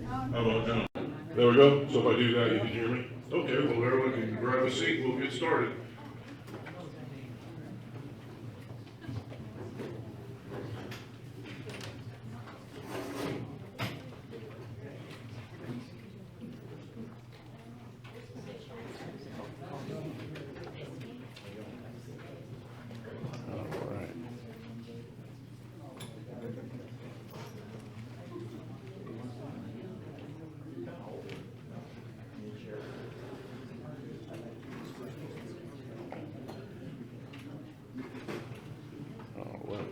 How about now? There we go. So if I do that, you can hear me? Okay, well, everyone can grab a seat. We'll get started. All right. All right.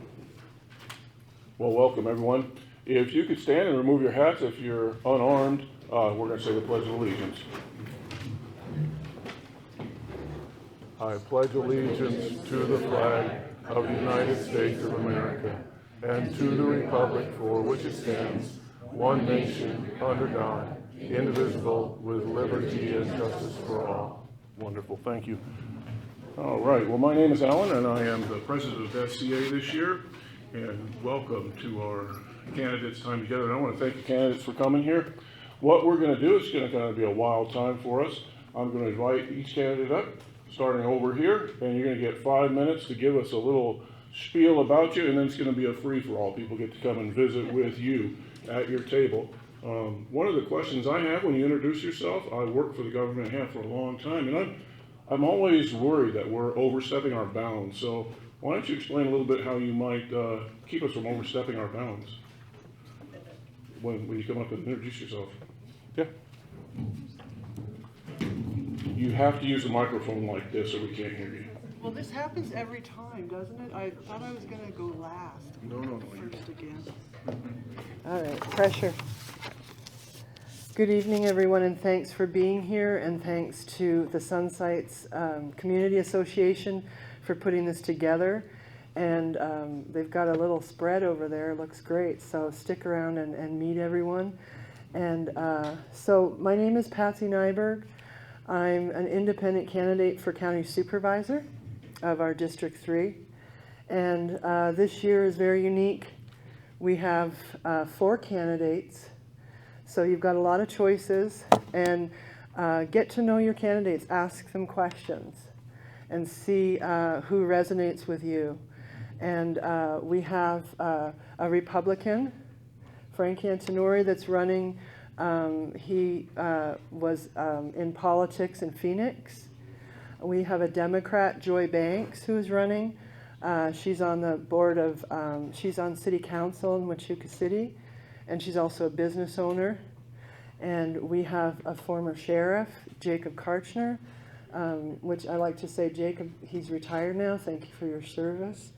Well, welcome, everyone. If you could stand and remove your hats if you're unarmed, we're going to say the Pledge of Allegiance. I pledge allegiance to the flag of the United States of America and to the republic for which it stands, one nation, under God, indivisible, with liberty and justice for all. Wonderful, thank you. All right, well, my name is Alan, and I am the president of FCA this year, and welcome to our candidates' time together. And I want to thank the candidates for coming here. What we're going to do is going to kind of be a wild time for us. I'm going to invite each candidate up, starting over here, and you're going to get 5 minutes to give us a little spiel about you, and then it's going to be a free-for-all. People get to come and visit with you at your table. One of the questions I have when you introduce yourself, I worked for the government half for a long time, and I'm always worried that we're overstepping our bounds. So why don't you explain a little bit how you might keep us from overstepping our bounds when you come up and introduce yourself? Yeah. You have to use a microphone like this or we can't hear you. Well, this happens every time, doesn't it? I thought I was going to go last. No. First again. All right, pressure. Good evening, everyone, and thanks for being here, and thanks to the Sunsites Community Association for putting this together. And they've got a little spread over there. It looks great, so stick around and meet everyone. And so my name is Patsy Nyberg. I'm an independent candidate for county supervisor of our District 3. And this year is very unique. We have 4 candidates. So you've got a lot of choices, and get to know your candidates, ask them questions, and see who resonates with you. And we have a Republican, Frank Antinori, that's running. He was in politics in Phoenix. We have a Democrat, Joy Banks, who's running. She's on the board of, she's on city council in Huachuca City, and she's also a business owner. And we have a former sheriff, Jacob Karchner, which I like to say, Jacob, he's retired now. Thank you for your service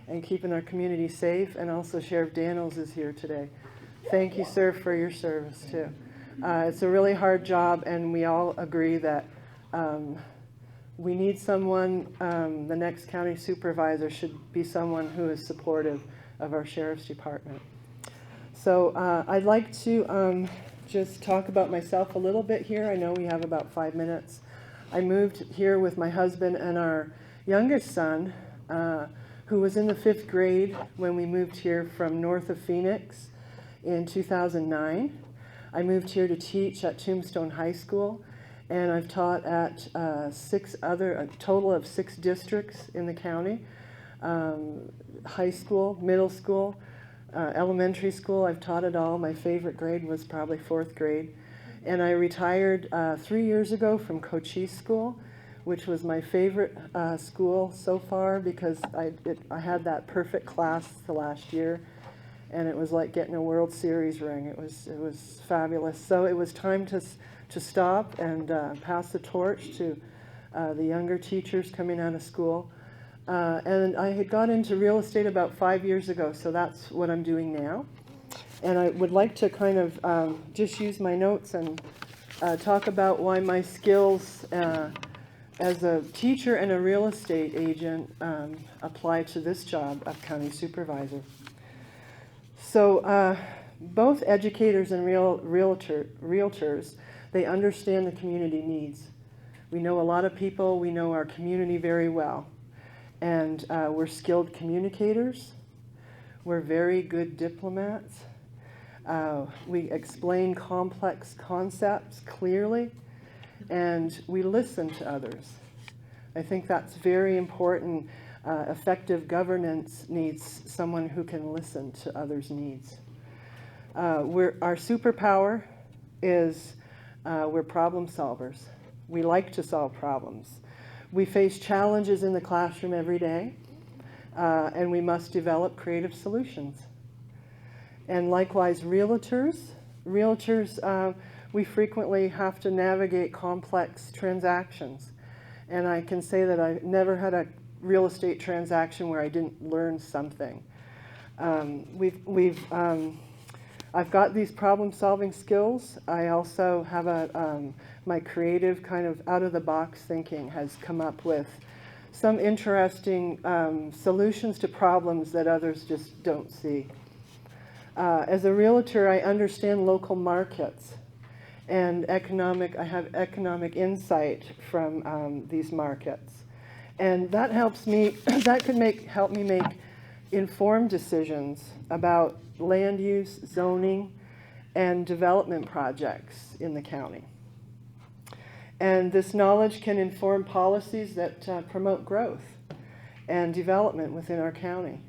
and keeping our community safe. And also Sheriff Daniels is here today. Thank you, sir, for your service, too. It's a really hard job, and we all agree that we need someone, the next county supervisor should be someone who is supportive of our sheriff's department. So I'd like to just talk about myself a little bit here. I know we have about 5 minutes. I moved here with my husband and our youngest son, who was in the 5th grade when we moved here from north of Phoenix in 2009. I moved here to teach at Tombstone High School, and I've taught at a total of 6 districts in the county, high school, middle school, elementary school. I've taught it all. My favorite grade was probably 4th grade. And I retired 3 years ago from Cochise School, which was my favorite school so far because I had that perfect class the last year, and it was like getting a World Series ring. It was fabulous. So it was time to stop and pass the torch to the younger teachers coming out of school. And I had got into real estate about 5 years ago, so that's what I'm doing now. And I would like to kind of just use my notes and talk about why my skills as a teacher and a real estate agent apply to this job of county supervisor. So both educators and realtors, they understand the community needs. We know a lot of people, we know our community very well. And we're skilled communicators. We're very good diplomats. We explain complex concepts clearly, and we listen to others. I think that's very important. Effective governance needs someone who can listen to others' needs. Our superpower is we're problem solvers. We like to solve problems. We face challenges in the classroom every day, and we must develop creative solutions. And likewise, realtors, we frequently have to navigate complex transactions. And I can say that I never had a real estate transaction where I didn't learn something. I've got these problem-solving skills. I also have my creative kind of out-of-the-box thinking has come up with some interesting solutions to problems that others just don't see. As a realtor, I understand local markets and I have economic insight from these markets. And that helps me, that could help me make informed decisions about land use, zoning, and development projects in the county. And this knowledge can inform policies that promote growth and development within our county.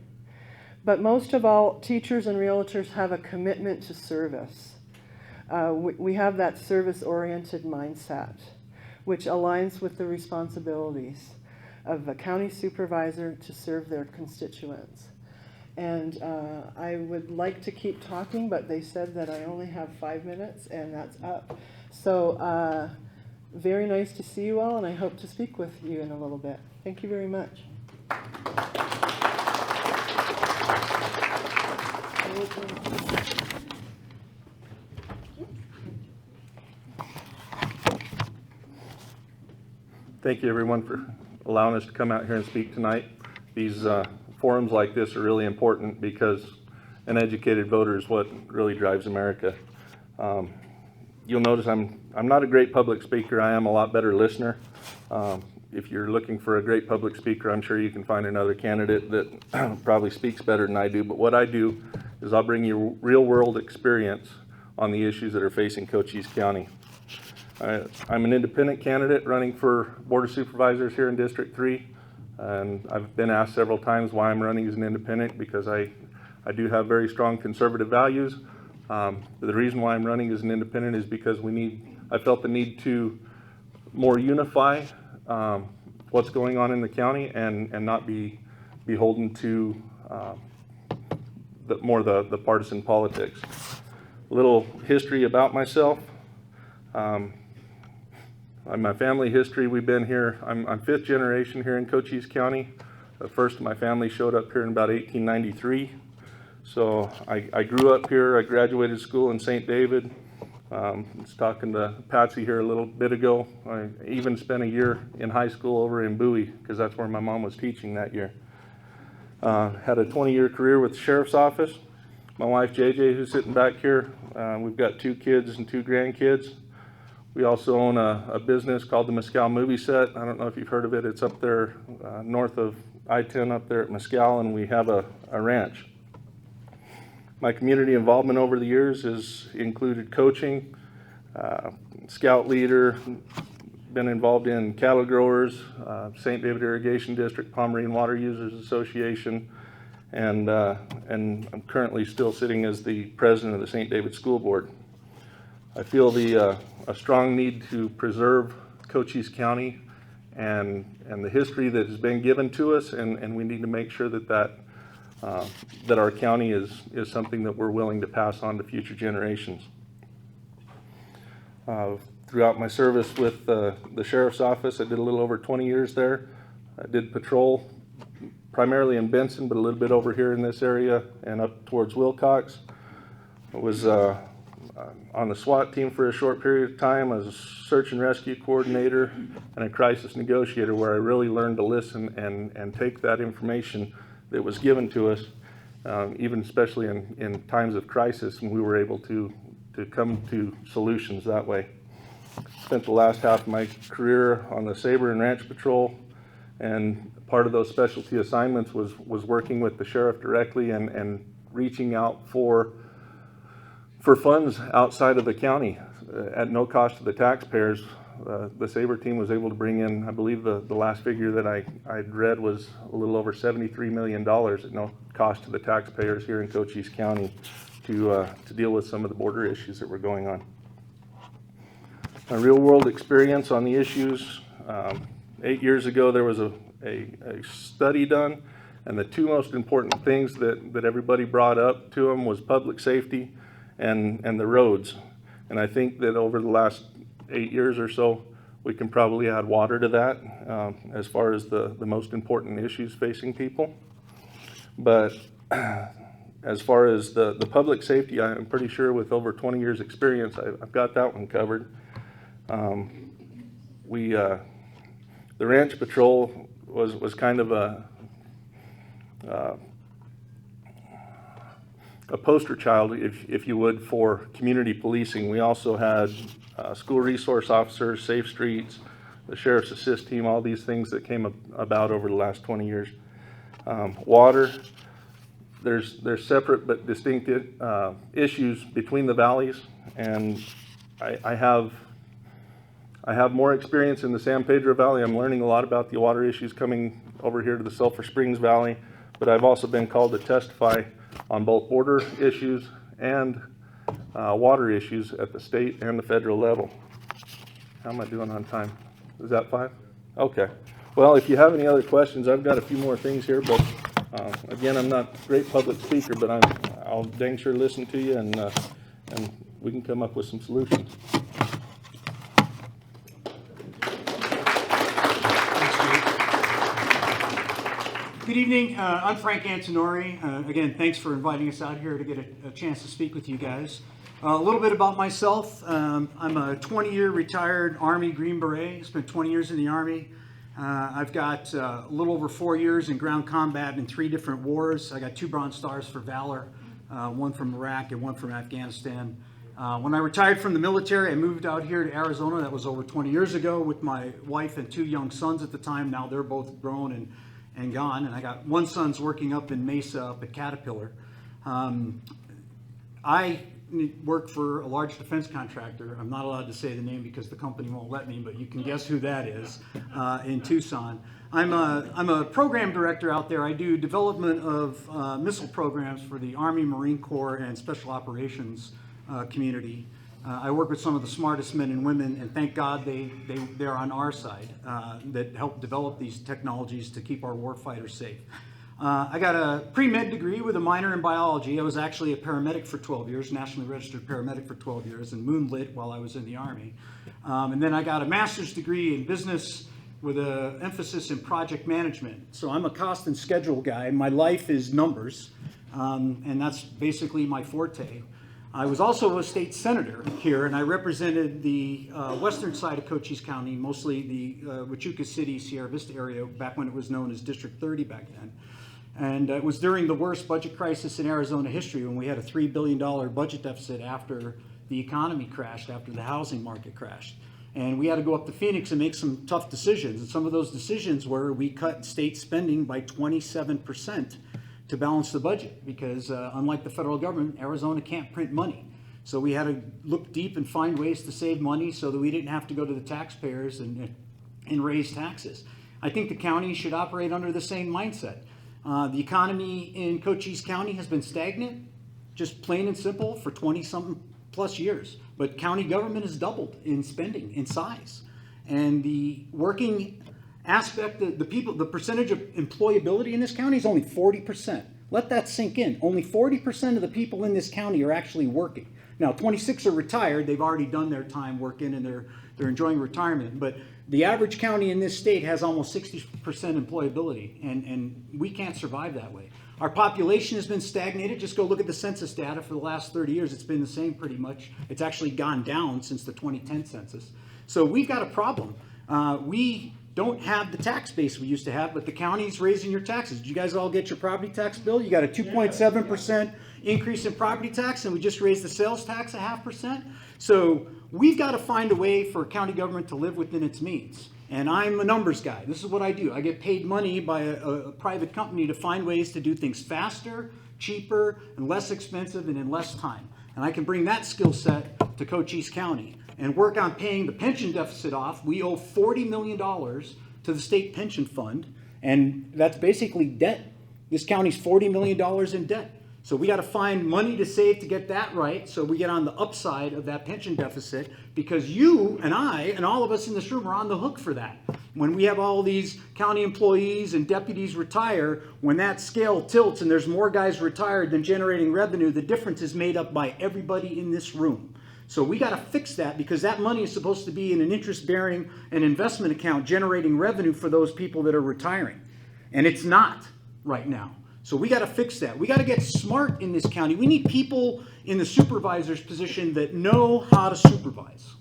But most of all, teachers and realtors have a commitment to service. We have that service-oriented mindset, which aligns with the responsibilities of a county supervisor to serve their constituents. And I would like to keep talking, but they said that I only have 5 minutes, and that's up. So very nice to see you all, and I hope to speak with you in a little bit. Thank you very much. Thank you, everyone, for allowing us to come out here and speak tonight. These forums like this are really important because an educated voter is what really drives America. You'll notice I'm not a great public speaker. I am a lot better listener. If you're looking for a great public speaker, I'm sure you can find another candidate that probably speaks better than I do. But what I do is I'll bring you real-world experience on the issues that are facing Cochise County. I'm an independent candidate running for Board of Supervisors here in District 3. And I've been asked several times why I'm running as an independent, because I do have very strong conservative values. But the reason why I'm running as an independent is because I felt the need to more unify what's going on in the county and not be beholden to the partisan politics. A little history about myself. My family history, we've been here, I'm fifth generation here in Cochise County. The first of my family showed up here in about 1893. So I grew up here. I graduated school in St. David. I was talking to Patsy here a little bit ago. I even spent a year in high school over in Bowie because that's where my mom was teaching that year. Had a 20-year career with the Sheriff's Office. My wife JJ, who's sitting back here, we've got 2 kids and 2 grandkids. We also own a business called the Mescal Movie Set. I don't know if you've heard of it. It's up there north of I-10 up there at Mescal, and we have a ranch. My community involvement over the years has included coaching, scout leader, been involved in cattle growers, St. David Irrigation District, Pomerine Water Users Association, and I'm currently still sitting as the president of the St. David School Board. I feel a strong need to preserve Cochise County and the history that has been given to us, and we need to make sure that our county is something that we're willing to pass on to future generations. Throughout my service with the Sheriff's Office, I did a little over 20 years there. I did patrol primarily in Benson, but a little bit over here in this area and up towards Wilcox. I was on the SWAT team for a short period of time. I was a search and rescue coordinator and a crisis negotiator, where I really learned to listen and take that information that was given to us, even especially in times of crisis, and we were able to come to solutions that way. Spent the last half of my career on the Saber and Ranch Patrol, and part of those specialty assignments was working with the sheriff directly and reaching out for For funds outside of the county, at no cost to the taxpayers, the Sabre team was able to bring in, I believe the last figure that I'd read was a little over $73 million at no cost to the taxpayers here in Cochise County to deal with some of the border issues that were going on. A real world experience on the issues. 8 years ago there was a study done, and the two most important things that everybody brought up to them was public safety and the roads. And I think that over the last 8 years or so, we can probably add water to that as far as the most important issues facing people. But as far as the public safety, I'm pretty sure with over 20 years experience, I've got that one covered. The ranch patrol was kind of a poster child, if you would, for community policing. We also had school resource officers, Safe Streets, the Sheriff's Assist Team, all these things that came about over the last 20 years. Water, there's separate but distinct issues between the valleys, and I have more experience in the San Pedro Valley. I'm learning a lot about the water issues coming over here to the Sulphur Springs Valley, but I've also been called to testify on both border issues and water issues at the state and the federal level. How am I doing on time? Is that 5? Okay. Well, if you have any other questions, I've got a few more things here, but again, I'm not a great public speaker, but I'll dang sure listen to you, and we can come up with some solutions. Good evening. I'm Frank Antonori. Again, thanks for inviting us out here to get a chance to speak with you guys. A little bit about myself. I'm a 20-year retired Army Green Beret. Spent 20 years in the Army. I've got a little over 4 years in ground combat in 3 different wars. I got 2 Bronze Stars for Valor, one from Iraq and one from Afghanistan. When I retired from the military, I moved out here to Arizona. That was over 20 years ago with my wife and 2 young sons at the time. Now they're both grown and gone, and I got 1 son's working up in Mesa up at Caterpillar. I work for a large defense contractor. I'm not allowed to say the name because the company won't let me, but you can guess who that is, in Tucson. I'm a program director out there. I do development of missile programs for the Army, Marine Corps, and Special Operations community. I work with some of the smartest men and women, and thank God they're on our side that help develop these technologies to keep our warfighters safe. I got a pre-med degree with a minor in biology. I was actually a paramedic for 12 years, nationally registered paramedic for 12 years, and moonlit while I was in the Army. And then I got a master's degree in business with an emphasis in project management. So I'm a cost and schedule guy. My life is numbers, and that's basically my forte. I was also a state senator here, and I represented the western side of Cochise County, mostly the Huachuca City, Sierra Vista area, back when it was known as District 30 back then. And it was during the worst budget crisis in Arizona history, when we had a $3 billion budget deficit after the economy crashed, after the housing market crashed. And we had to go up to Phoenix and make some tough decisions. And some of those decisions were we cut state spending by 27%. To balance the budget, because unlike the federal government, Arizona can't print money. So we had to look deep and find ways to save money so that we didn't have to go to the taxpayers and raise taxes. I think the county should operate under the same mindset. The economy in Cochise County has been stagnant, just plain and simple, for 20-something plus years. But county government has doubled in spending, in size. And the working aspect, the percentage of employability in this county is only 40%. Let that sink in. Only 40% of the people in this county are actually working. Now, 26 are retired. They've already done their time working, and they're enjoying retirement. But the average county in this state has almost 60% employability, and we can't survive that way. Our population has been stagnated. Just go look at the census data for the last 30 years. It's been the same pretty much. It's actually gone down since the 2010 census. So we've got a problem. We don't have the tax base we used to have, but the county's raising your taxes. Did you guys all get your property tax bill? You got a 2.7% increase in property tax, and we just raised the sales tax 0.5%. So we've got to find a way for county government to live within its means. And I'm a numbers guy. This is what I do. I get paid money by a private company to find ways to do things faster, cheaper, and less expensive, and in less time. and I can bring that skill set to Cochise County and work on paying the pension deficit off. We owe $40 million to the state pension fund, and that's basically debt. This county's $40 million in debt. So we got to find money to save to get that right, so we get on the upside of that pension deficit, because you and I and all of us in this room are on the hook for that. When we have all these county employees and deputies retire, when that scale tilts and there's more guys retired than generating revenue, the difference is made up by everybody in this room. So we got to fix that, because that money is supposed to be in an interest-bearing and investment account generating revenue for those people that are retiring. And it's not right now. So we got to fix that. We got to get smart in this county. We need people in the supervisor's position that know how to supervise,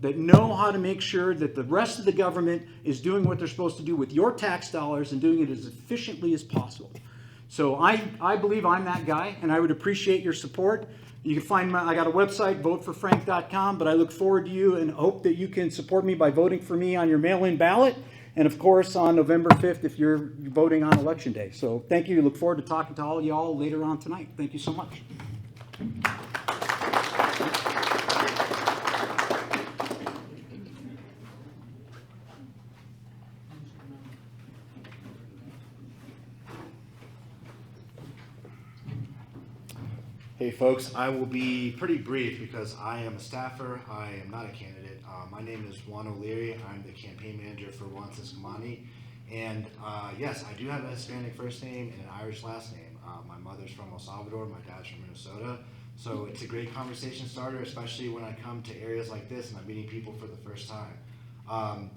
that know how to make sure that the rest of the government is doing what they're supposed to do with your tax dollars and doing it as efficiently as possible. So I believe I'm that guy, and I would appreciate your support. You can find I got a website, votefrfrank.com, but I look forward to you and hope that you can support me by voting for me on your mail-in ballot. And of course, on November 5th, if you're voting on Election Day. So thank you. Look forward to talking to all of y'all later on tonight. Thank you so much. Hey folks, I will be pretty brief because I am a staffer. I am not a candidate. My name is Juan O'Leary. I'm the campaign manager for Juan Ciscomani. And yes, I do have a Hispanic first name and an Irish last name. My mother's from El Salvador, my dad's from Minnesota. So it's a great conversation starter, especially when I come to areas like this and I'm meeting people for the first time. Juan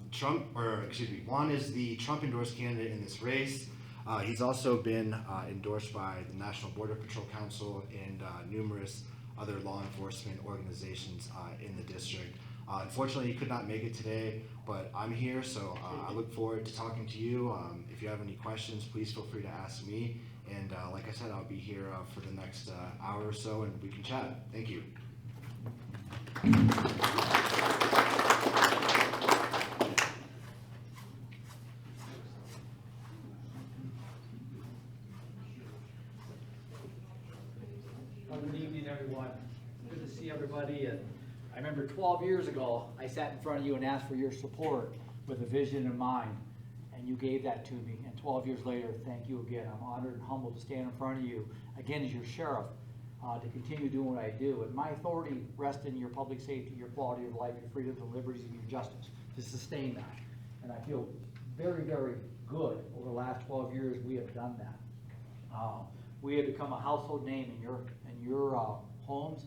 is the Trump endorsed candidate in this race. He's also been endorsed by the National Border Patrol Council and numerous other law enforcement organizations in the district. Unfortunately, he could not make it today, but I'm here, so I look forward to talking to you. If you have any questions, please feel free to ask me. And like I said, I'll be here for the next hour or so, and we can chat. Thank you. Good evening, everyone. Good to see everybody. And I remember 12 years ago, I sat in front of you and asked for your support with a vision in mind, and you gave that to me. And 12 years later, thank you again. I'm honored and humbled to stand in front of you again as your sheriff to continue doing what I do. And my authority rests in your public safety, your quality of life, your freedoms and liberties, and your justice to sustain that. And I feel very, very good over the last 12 years we have done that. We have become a household name in your homes,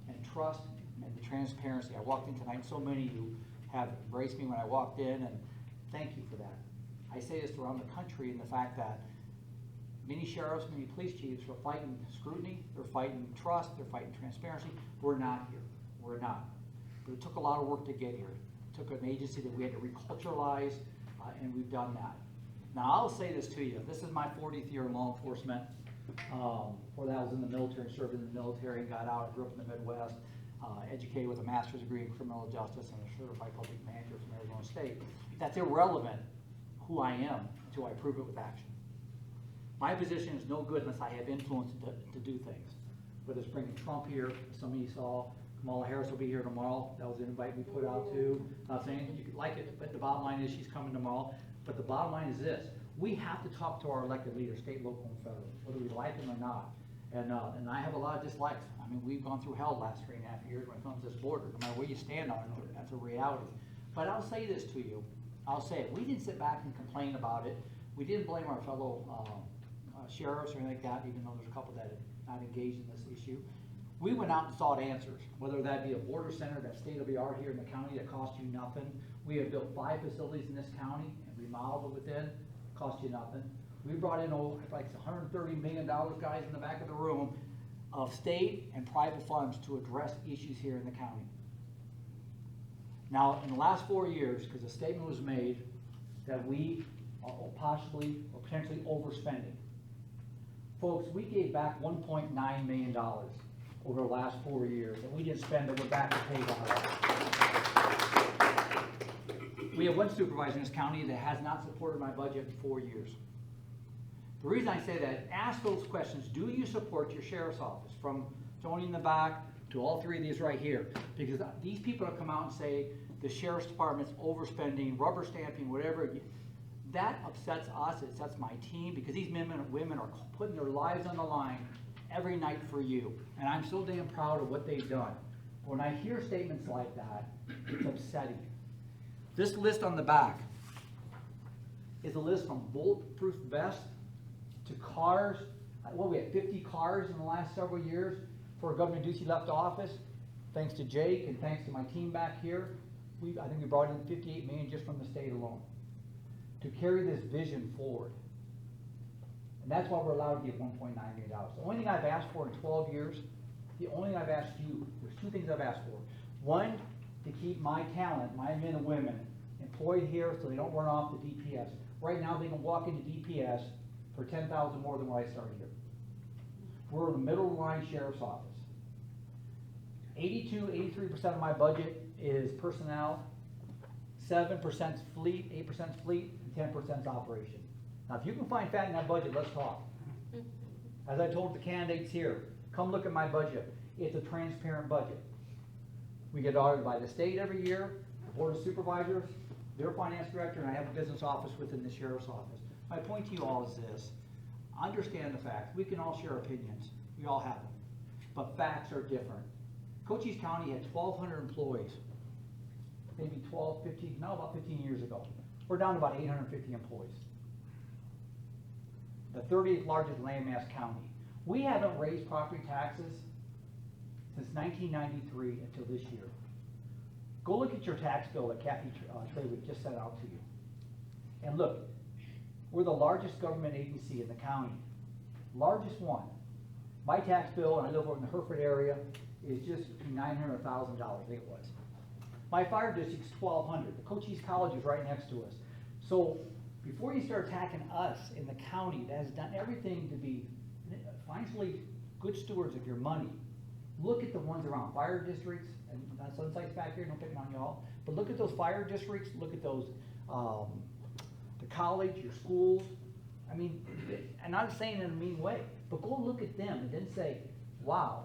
and trust and the transparency. I walked in tonight, so many of you have embraced me when I walked in, and thank you for that. I say this around the country in the fact that many sheriffs, many police chiefs are fighting scrutiny, they're fighting trust, they're fighting transparency. We're not here. We're not. But it took a lot of work to get here. It took an agency that we had to reculturalize, and we've done that. Now, I'll say this to you. This is my 40th year in law enforcement. Before that, I was in the military, served in the military, got out, grew up in the Midwest, educated with a master's degree in criminal justice and a certified public manager from Arizona State. That's irrelevant who I am until I prove it with action. My position is no good unless I have influence to do things. Whether it's bringing Trump here, some of you saw, Kamala Harris will be here tomorrow. That was an invite we put out too. Not saying you could like it, but the bottom line is she's coming tomorrow. But the bottom line is this: we have to talk to our elected leaders, state, local, and federal, whether we like them or not. And I have a lot of dislikes. I mean, we've gone through hell the last 3.5 years when it comes to this border. No matter where you stand on it, that's a reality. But I'll say this to you. I'll say it. We didn't sit back and complain about it. We didn't blame our fellow sheriffs or anything like that, even though there's a couple that have not engaged in this issue. We went out and sought answers, whether that be a border center that's state-of-the-art here in the county that cost you nothing. We have built 5 facilities in this county and remodeled it within, cost you nothing. We brought in like $130 million, guys, in the back of the room, of state and private funds to address issues here in the county. Now, in the last 4 years, because a statement was made that we are possibly or potentially overspending. Folks, we gave back $1.9 million over the last 4 years, and we didn't spend it. We're back to pay that. We have one supervisor in this county that has not supported my budget in 4 years. The reason I say that, ask those questions. Do you support your sheriff's office? From Tony in the back to all three of these right here, because these people that come out and say the sheriff's department's overspending, rubber stamping, whatever, that upsets us, it upsets my team, because these men and women are putting their lives on the line every night for you. And I'm so damn proud of what they've done. When I hear statements like that, it's upsetting. This list on the back is a list from bulletproof vests to cars. We had 50 cars in the last several years before Governor Ducey left office. Thanks to Jake and thanks to my team back here, I think we brought in $58 million just from the state alone to carry this vision forward. And that's why we're allowed to give $1.9 million. The only thing I've asked for in 12 years, the only thing I've asked you, there's two things I've asked for. One, to keep my talent, my men and women, employed here so they don't run off the DPS. Right now, they can walk into DPS for $10,000 more than what I started here. We're in the middle of the line sheriff's office. 83% of my budget is personnel, 7% is fleet, 8% is fleet, and 10% is operation. Now, if you can find fat in that budget, let's talk. As I told the candidates here, come look at my budget. It's a transparent budget. We get audited by the state every year, the board of supervisors, their finance director, and I have a business office within the sheriff's office. My point to you all is this: understand the facts. We can all share opinions. We all have them. But facts are different. Cochise County had 1,200 employees, maybe 12, 15, no, about 15 years ago. We're down to about 850 employees. The 30th largest landmass county. We haven't raised property taxes since 1993 until this year. Go look at your tax bill that Kathy Traywick just sent out to you. And look, we're the largest government agency in the county. Largest one. My tax bill, and I live over in the Hereford area, is just $900,000, I think it was. My fire district's 1,200. The Cochise College is right next to us. So before you start attacking us in the county that has done everything to be financially good stewards of your money, look at the ones around fire districts, and Sunsite's back here, don't pick on y'all, but look at those fire districts, look at those, the college, your schools. I mean, I'm not saying it in a mean way, but go look at them and then say, wow,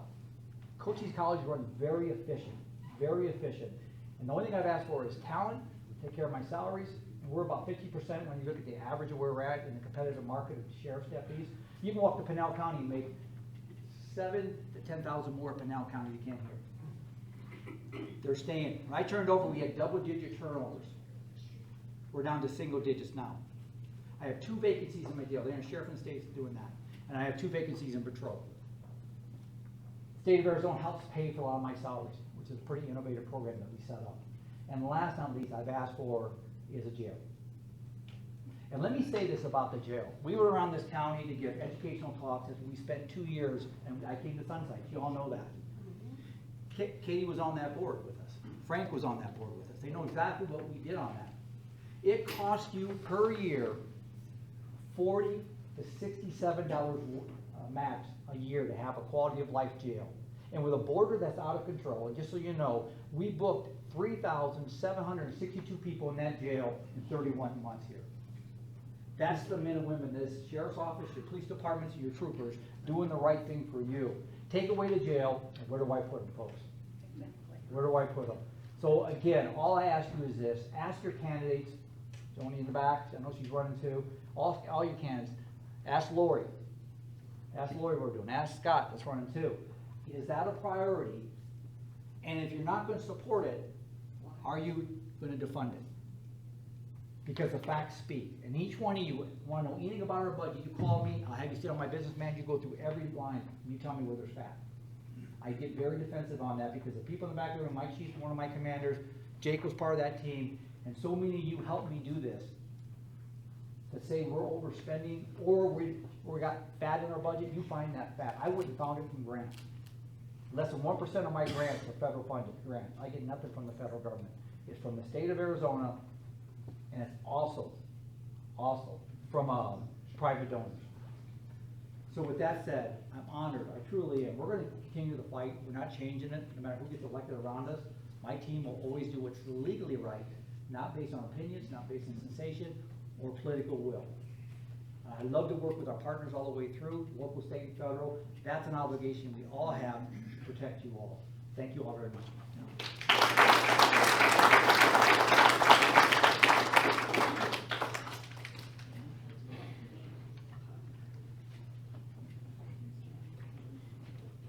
Cochise College runs very efficient, very efficient. And the only thing I've asked for is talent, take care of my salaries, and we're about 50% when you look at the average of where we're at in the competitive market of sheriff's deputies. You can walk to Pinal County and make 7,000 to 10,000 more in Pinal County you can here. They're staying. When I turned over, we had double-digit turnovers. We're down to single digits now. I have 2 vacancies in my jail. The sheriff in the state's doing that. And I have 2 vacancies in patrol. The state of Arizona helps pay for a lot of my salaries, which is a pretty innovative program that we set up. And the last not least I've asked for is a jail. And let me say this about the jail. We were around this county to give educational talks as we spent 2 years, and I came to Sunsite. You all know that. Katie was on that board with us. Frank was on that board with us. They know exactly what we did on that. It cost you per year $40 to $67 max a year to have a quality of life jail. And with a border that's out of control, and just so you know, we booked 3,762 people in that jail in 31 months here. That's the men and women, this sheriff's office, your police departments, and your troopers doing the right thing for you. Take away the jail, and where do I put them, folks? Where do I put them? So again, all I ask you is this: ask your candidates, Joni in the back, I know she's running too, all your candidates, ask Lori. Ask Lori what we're doing. Ask Scott that's running too. Is that a priority? And if you're not going to support it, are you going to defund it? Because the facts speak. And each one of you want to know anything about our budget, you call me, I'll have you sit on my business manager, you go through every line, and you tell me where there's fat. I get very defensive on that because the people in the back of the room, my chief, one of my commanders, Jake was part of that team, and so many of you helped me do this. To say we're overspending or we got fat in our budget, you find that fat. I wouldn't have found it from grants. Less than 1% of my grants are federal funded grants. I get nothing from the federal government. It's from the state of Arizona, and it's also from private donors. So with that said, I'm honored, I truly am. We're going to continue the fight. We're not changing it, no matter who gets elected around us. My team will always do what's legally right, not based on opinions, not based on sensation or political will. I love to work with our partners all the way through, local, state, and federal. That's an obligation we all have to protect you all. Thank you all very much.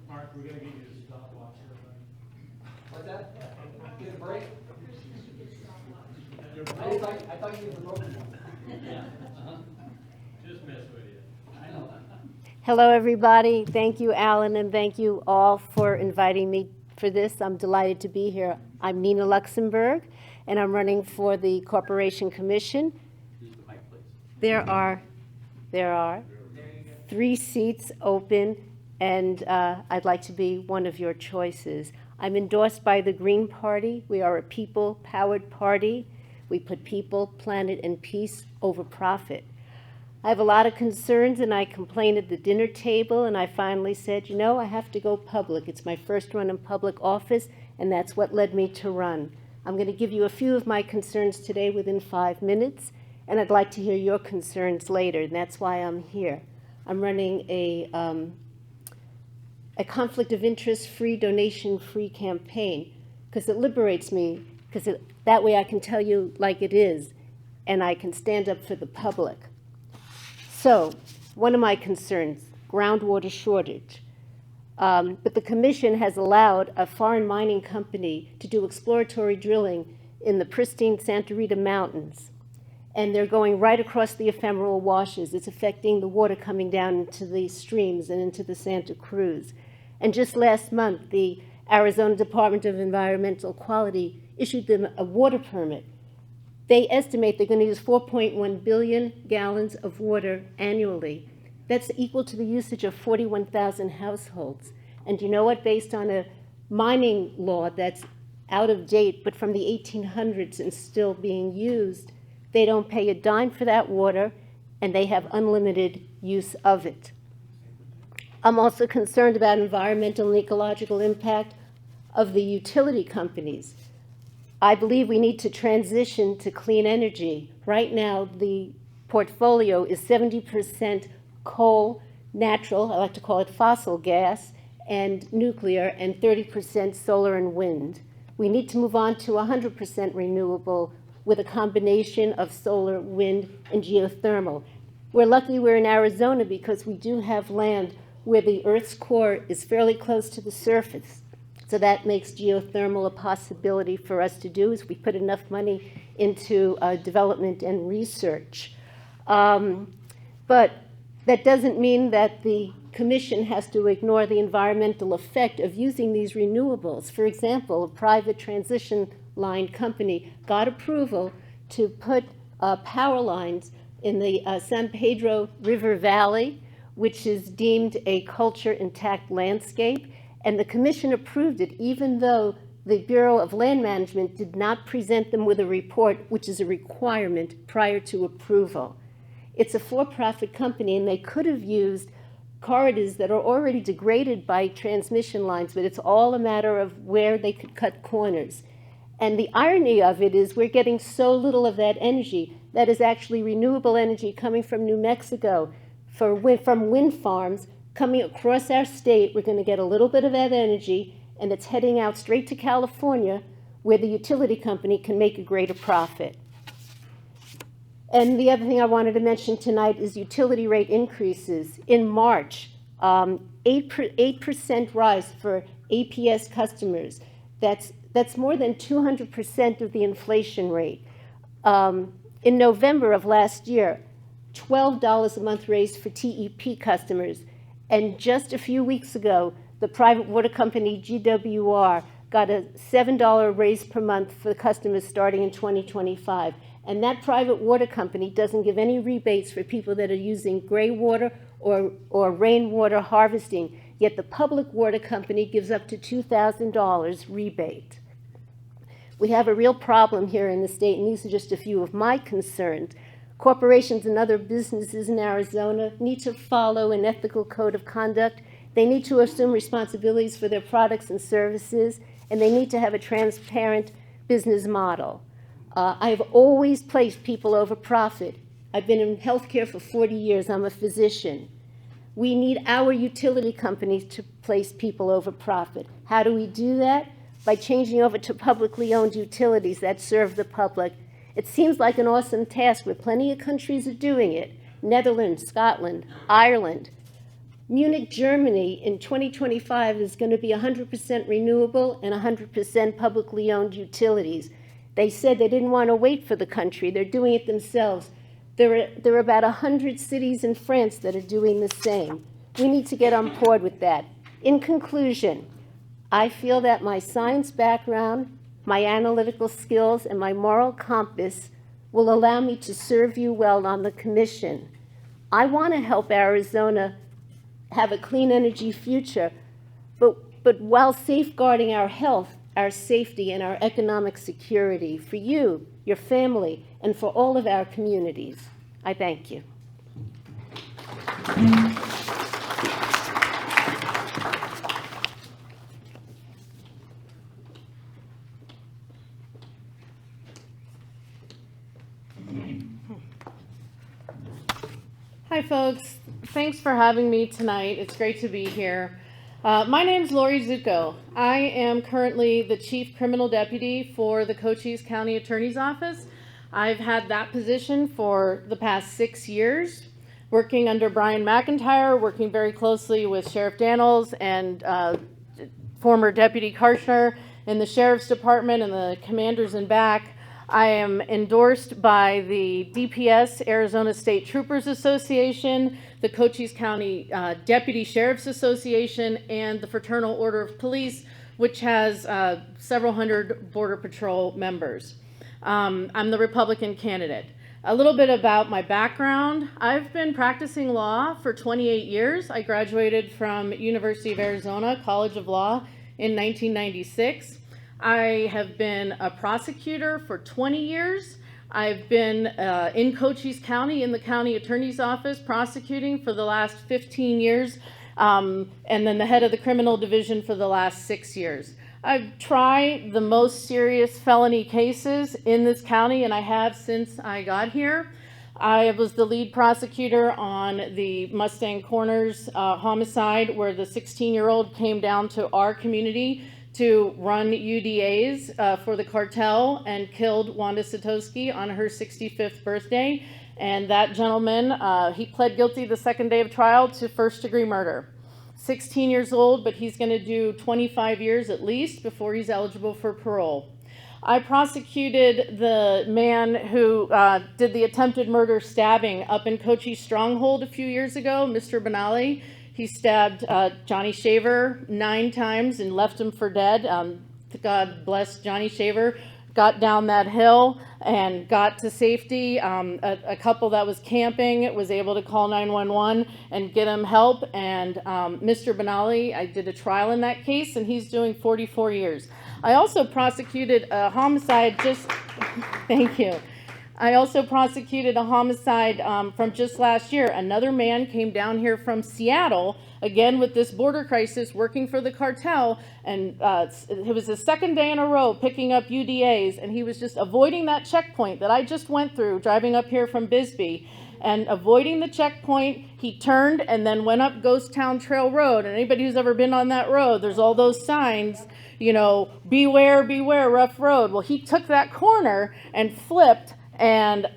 Mark, we're gonna get you a stopwatch here, What's that? Get a break? buddy. I thought you were broken. Just mess with you. I know. Hello, everybody. Thank you, Alan, and thank you all for inviting me for this. I'm delighted to be here. I'm Nina Luxembourg, and I'm running for the Corporation Commission. Use the mic, please. There are 3 seats open, and I'd like to be one of your choices. I'm endorsed by the Green Party. We are a people-powered party. We put people, planet, and peace over profit. I have a lot of concerns, and I complained at the dinner table, and I finally said, you know, I have to go public. It's my first run in public office, and that's what led me to run. I'm going to give you a few of my concerns today within 5 minutes, and I'd like to hear your concerns later, and that's why I'm here. I'm running a conflict of interest-free, donation-free campaign, because it liberates me, because that way I can tell you like it is, and I can stand up for the public. So, one of my concerns, groundwater shortage. But the commission has allowed a foreign mining company to do exploratory drilling in the pristine Santa Rita Mountains. And they're going right across the ephemeral washes. It's affecting the water coming down into the streams and into the Santa Cruz. And just last month, the Arizona Department of Environmental Quality issued them a water permit. They estimate they're going to use 4.1 billion gallons of water annually. That's equal to the usage of 41,000 households. And you know what? Based on a mining law that's out of date, but from the 1800s and still being used, they don't pay a dime for that water, and they have unlimited use of it. I'm also concerned about environmental and ecological impact of the utility companies. I believe we need to transition to clean energy. Right now, the portfolio is 70% coal, natural, I like to call it fossil gas, and nuclear, and 30% solar and wind. We need to move on to 100% renewable with a combination of solar, wind, and geothermal. We're lucky we're in Arizona because we do have land where the Earth's core is fairly close to the surface. So that makes geothermal a possibility for us to do as we put enough money into development and research. But that doesn't mean that the commission has to ignore the environmental effect of using these renewables. For example, a private transition line company got approval to put power lines in the San Pedro River Valley, which is deemed a culture intact landscape. And the commission approved it, even though the Bureau of Land Management did not present them with a report, which is a requirement prior to approval. It's a for-profit company, and they could have used corridors that are already degraded by transmission lines, but it's all a matter of where they could cut corners. And the irony of it is we're getting so little of that energy. That is actually renewable energy coming from New Mexico from wind farms coming across our state. We're going to get a little bit of that energy, and it's heading out straight to California, where the utility company can make a greater profit. And the other thing I wanted to mention tonight is utility rate increases. In March, 8% rise for APS customers. That's more than 200% of the inflation rate. In November of last year, $12 a month raise for TEP customers. And just a few weeks ago, the private water company GWR got a $7 raise per month for the customers starting in 2025. And that private water company doesn't give any rebates for people that are using gray water or rainwater harvesting, yet the public water company gives up to $2,000 rebate. We have a real problem here in the state, and these are just a few of my concerns. Corporations and other businesses in Arizona need to follow an ethical code of conduct. They need to assume responsibilities for their products and services, and they need to have a transparent business model. I've always placed people over profit. I've been in healthcare for 40 years. I'm a physician. We need our utility companies to place people over profit. How do we do that? By changing over to publicly owned utilities that serve the public. It seems like an awesome task, where plenty of countries are doing it. Netherlands, Scotland, Ireland. Munich, Germany in 2025 is going to be 100% renewable and 100% publicly owned utilities. They said they didn't want to wait for the country. They're doing it themselves. There are about 100 cities in France that are doing the same. We need to get on board with that. In conclusion, I feel that my science background, my analytical skills, and my moral compass will allow me to serve you well on the commission. I want to help Arizona have a clean energy future, but while safeguarding our health, our safety, and our economic security for you, your family, and for all of our communities. I thank you. Hi folks, thanks for having me tonight. It's great to be here. My name's Lori Zucco. I am currently the Chief Criminal Deputy for the Cochise County Attorney's Office. I've had that position for the past 6 years, working under Brian McIntyre, working very closely with Sheriff Daniels and former Deputy Karshner in the Sheriff's Department and the commanders in back. I am endorsed by the DPS, Arizona State Troopers Association, the Cochise County Deputy Sheriff's Association, and the Fraternal Order of Police, which has several hundred Border Patrol members. I'm the Republican candidate. A little bit about my background. I've been practicing law for 28 years. I graduated from University of Arizona College of Law in 1996. I have been a prosecutor for 20 years. I've been in Cochise County in the county attorney's office prosecuting for the last 15 years, and then the head of the criminal division for the last 6 years. I've tried the most serious felony cases in this county, and I have since I got here. I was the lead prosecutor on the Mustang Corners homicide, where the 16-year-old came down to our community to run UDAs for the cartel and killed Wanda Satoski on her 65th birthday. And that gentleman, he pled guilty the second day of trial to first-degree murder. 16 years old, but he's going to do 25 years at least before he's eligible for parole. I prosecuted the man who did the attempted murder stabbing up in Cochise Stronghold a few years ago, Mr. Benali. He stabbed Johnny Shaver 9 times and left him for dead. God bless Johnny Shaver. Got down that hill and got to safety. A couple that was camping was able to call 911 and get him help. And Mr. Benali, I did a trial in that case, and he's doing 44 years. I also prosecuted a homicide thank you. I also prosecuted a homicide from just last year. Another man came down here from Seattle, again with this border crisis, working for the cartel, and it was the second day in a row picking up UDAs, and he was just avoiding that checkpoint that I just went through driving up here from Bisbee. And avoiding the checkpoint, he turned and then went up Ghost Town Trail Road. And anybody who's ever been on that road, there's all those signs, you know, beware, beware, rough road. Well, he took that corner and flipped and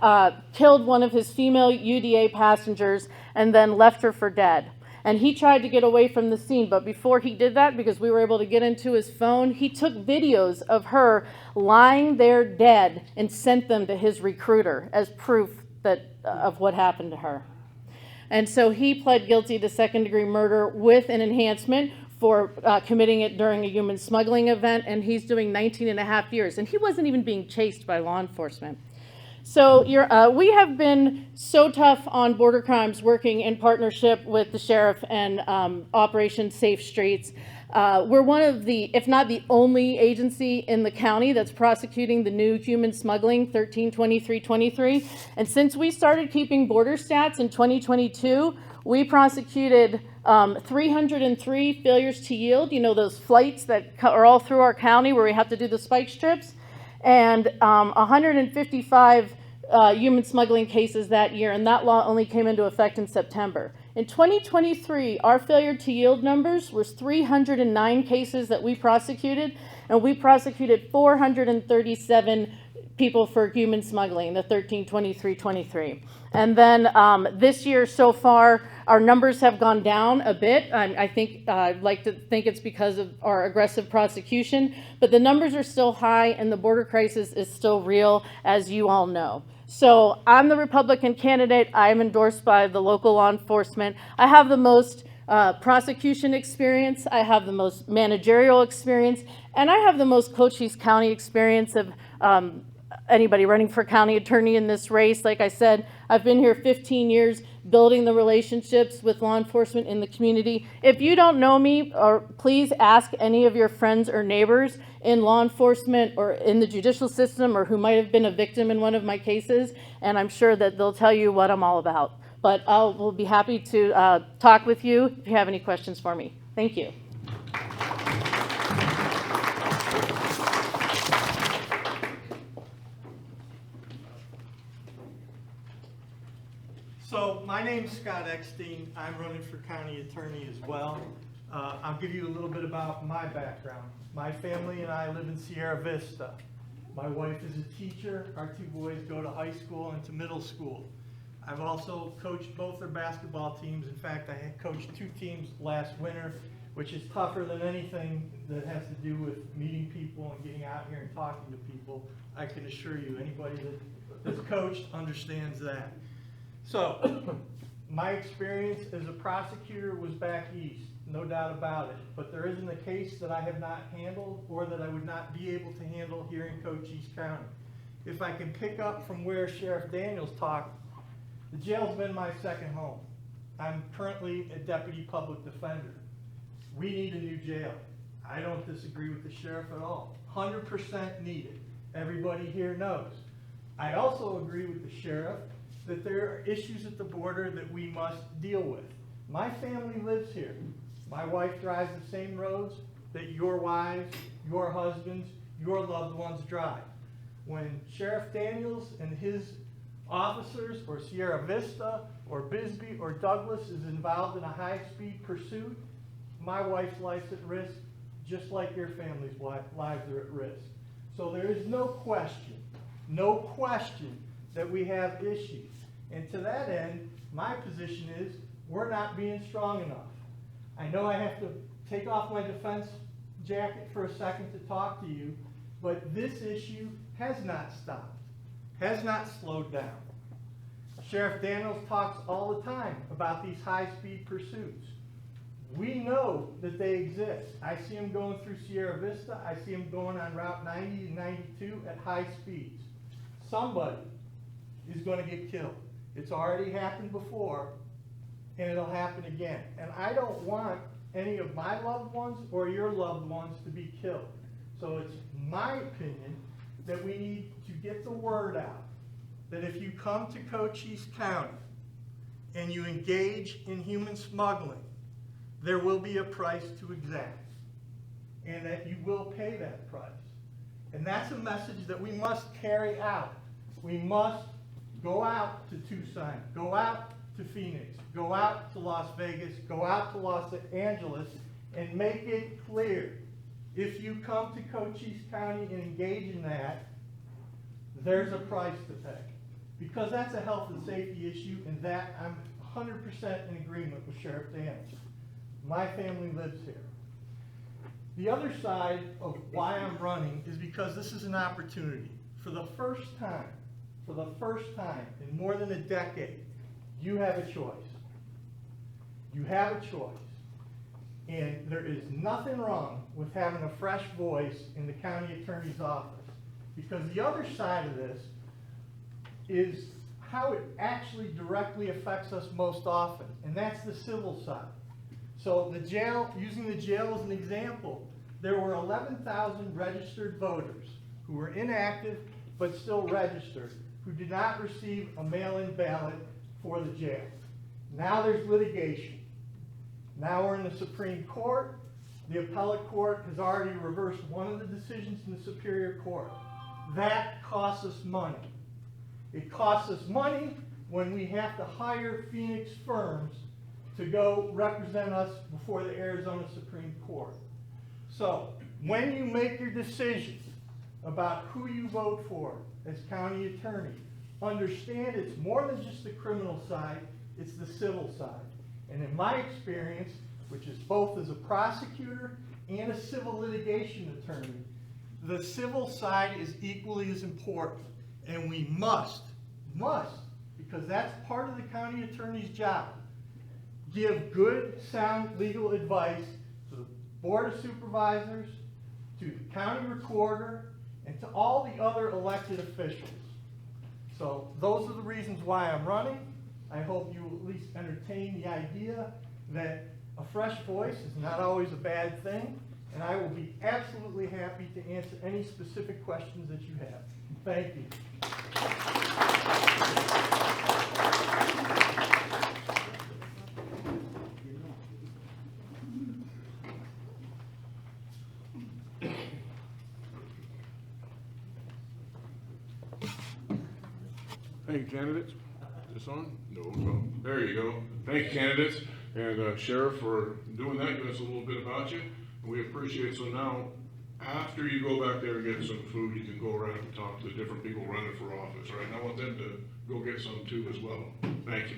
killed one of his female UDA passengers and then left her for dead. And he tried to get away from the scene, but before he did that, because we were able to get into his phone, he took videos of her lying there dead and sent them to his recruiter as proof of what happened to her. And so he pled guilty to second-degree murder with an enhancement for committing it during a human smuggling event, and he's doing 19 and a half years. And he wasn't even being chased by law enforcement. So we have been so tough on border crimes, working in partnership with the sheriff and Operation Safe Streets. We're one of the, if not the only agency in the county that's prosecuting the new human smuggling 132323. And since we started keeping border stats in 2022, we prosecuted 303 failures to yield, you know, those flights that are all through our county where we have to do the spike strips, and 155 human smuggling cases that year, and that law only came into effect in September. In 2023, our failure to yield numbers was 309 cases that we prosecuted, and we prosecuted 437 people for human smuggling, the 13-23-23. And then this year so far, our numbers have gone down a bit. I think I'd like to think it's because of our aggressive prosecution, but the numbers are still high and the border crisis is still real, as you all know. So I'm the Republican candidate. I'm endorsed by the local law enforcement. I have the most prosecution experience. I have the most managerial experience, and I have the most Cochise County experience of anybody running for county attorney in this race. Like I said, I've been here 15 years building the relationships with law enforcement in the community. If you don't know me, or please ask any of your friends or neighbors in law enforcement or in the judicial system or who might have been a victim in one of my cases, and I'm sure that they'll tell you what I'm all about. But we'll be happy to talk with you if you have any questions for me. Thank you. So my name's Scott Eckstein. I'm running for county attorney as well. I'll give you a little bit about my background. My family and I live in Sierra Vista. My wife is a teacher. Our two boys go to high school and to middle school. I've also coached both their basketball teams. In fact, I had coached 2 teams last winter, which is tougher than anything that has to do with meeting people and getting out here and talking to people. I can assure you, anybody that's coached understands that. So, my experience as a prosecutor was back east, no doubt about it. But there isn't a case that I have not handled or that I would not be able to handle here in Cochise County. If I can pick up from where Sheriff Daniels talked, the jail's been my second home. I'm currently a deputy public defender. We need a new jail. I don't disagree with the sheriff at all. 100% needed. Everybody here knows. I also agree with the sheriff that there are issues at the border that we must deal with. My family lives here. My wife drives the same roads that your wives, your husbands, your loved ones drive. When Sheriff Daniels and his officers, or Sierra Vista, or Bisbee, or Douglas is involved in a high-speed pursuit, my wife's life's at risk, just like your family's lives are at risk. So there is no question that we have issues. And to that end, my position is we're not being strong enough. I know I have to take off my defense jacket for a second to talk to you, but this issue has not stopped, has not slowed down. Sheriff Daniels talks all the time about these high-speed pursuits. We know that they exist. I see them going through Sierra Vista. I see them going on Route 90 and 92 at high speeds. Somebody is going to get killed. It's already happened before, and it'll happen again. And I don't want any of my loved ones or your loved ones to be killed. So it's my opinion that we need to get the word out that if you come to Cochise County and you engage in human smuggling, there will be a price to exact, and that you will pay that price. And that's a message that we must carry out. We must go out to Tucson, go out to Phoenix, go out to Las Vegas, go out to Los Angeles, and make it clear, if you come to Cochise County and engage in that, there's a price to pay. Because that's a health and safety issue, and that I'm 100% in agreement with Sheriff Daniels. My family lives here. The other side of why I'm running is because this is an opportunity. For the first time in more than a decade, you have a choice. You have a choice. And there is nothing wrong with having a fresh voice in the county attorney's office. Because the other side of this is how it actually directly affects us most often, and that's the civil side. So the jail, using the jail as an example, there were 11,000 registered voters who were inactive but still registered, who did not receive a mail-in ballot for the jail. Now there's litigation. Now we're in the Supreme Court. The appellate court has already reversed one of the decisions in the Superior Court. That costs us money. It costs us money when we have to hire Phoenix firms to go represent us before the Arizona Supreme Court. So, when you make your decision about who you vote for as county attorney, understand it's more than just the criminal side, it's the civil side. And in my experience, which is both as a prosecutor and a civil litigation attorney, the civil side is equally as important. And we must, because that's part of the county attorney's job, give good, sound legal advice to the Board of Supervisors, to the county recorder, and to all the other elected officials. So those are the reasons why I'm running. I hope you will at least entertain the idea that a fresh voice is not always a bad thing, and I will be absolutely happy to answer any specific questions that you have. Thank you. Thank you, candidates. Is this on? No. There you go. Thank you, candidates. And Sheriff, for doing that, give us a little bit about you. We appreciate it. So now, after you go back there and get some food, you can go around and talk to the different people running for office, right? And I want them to go get some too as well. Thank you.